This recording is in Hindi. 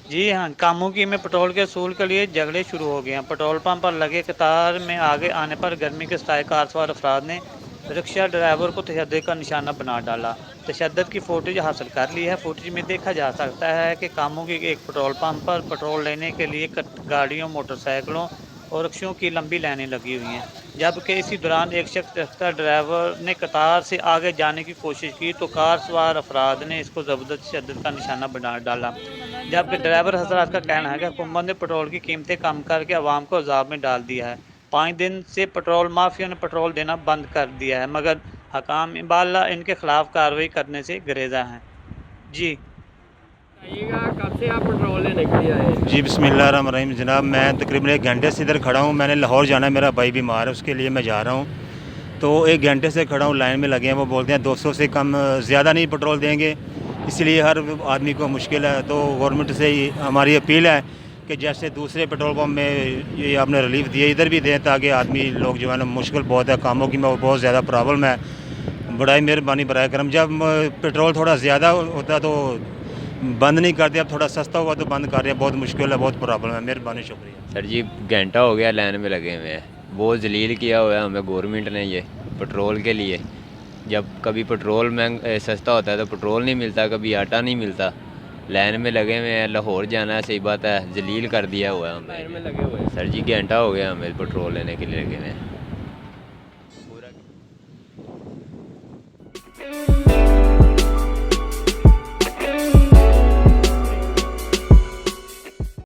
जी हाँ, कामुकी में पेट्रोल के असूल के लिए झगड़े शुरू हो गए हैं। पेट्रोल पंप पर लगे कतार में आगे आने पर गर्मी के सताए कार सवार अफराद ने रिक्शा ड्राइवर को तशद्दुद का निशाना बना डाला। तशद्दुद की फुटेज हासिल कर ली है। फुटेज में देखा जा सकता है कि कामुकी के एक पेट्रोल पंप पर पेट्रोल लेने के लिए गाड़ियों, मोटरसाइकिलों और रिक्शों की लंबी लाइनें लगी हुई हैं। जबकि इसी दौरान एक शख्स ट्रैक्टर ड्राइवर ने कतार से आगे जाने की कोशिश की तो कार सवार अफराद ने इसको ज़बरदस्त तशद्दुद का निशाना बना डाला। जबकि ड्राइवर हजरात का कहना है कि हुकूमत ने पेट्रोल की कीमतें कम करके अवाम को अजाब में डाल दिया है। 5 दिन से पेट्रोल माफिया ने पेट्रोल देना बंद कर दिया है, मगर हकाम इबाला इनके खिलाफ कार्रवाई करने से गुरेजा हैं। जी बताइएगा कब से आप पेट्रोल लेने के लिए आए जी बिस्मिल्लाहिर्रहमानिर्रहीम जनाब, मैं तकरीबन 1 घंटे से इधर खड़ा हूँ। मैंने लाहौर जाना है, मेरा भाई बीमार है, उसके लिए मैं जा रहा हूँ। तो 1 घंटे से खड़ा हूँ, लाइन में लगे हैं। वो बोलते हैं 200 से कम ज़्यादा नहीं पेट्रोल देंगे, इसलिए हर आदमी को मुश्किल है। तो गवर्नमेंट से ही हमारी अपील है कि जैसे दूसरे पेट्रोल पम्प में ये आपने रिलीफ दिए, इधर भी दें, ताकि आदमी लोग जो है ना, मुश्किल बहुत है, कामों की में बहुत ज़्यादा प्रॉब्लम है। बड़ा मेहरबानी बराए करम, जब पेट्रोल थोड़ा ज़्यादा होता तो बंद नहीं करते, अब थोड़ा सस्ता हुआ तो बंद कर रहे हैं। बहुत मुश्किल है, बहुत प्रॉब्लम है। मेहरबानी, शुक्रिया। सर जी, घंटा हो गया लाइन में लगे हुए हैं। बहुत जलील किया हुआ है हमें गवर्नमेंट ने ये पेट्रोल के लिए। जब कभी पेट्रोल सस्ता होता है तो पेट्रोल नहीं मिलता, कभी आटा नहीं मिलता। लाइन में लगे हुए हैं, लाहौर जाना है, सही बात है। जलील कर दिया हुआ है लाइन हमें में लगे हुए हैं? सर जी, घंटा हो गया हमें पेट्रोल लेने के लिए लगे हुए हैं।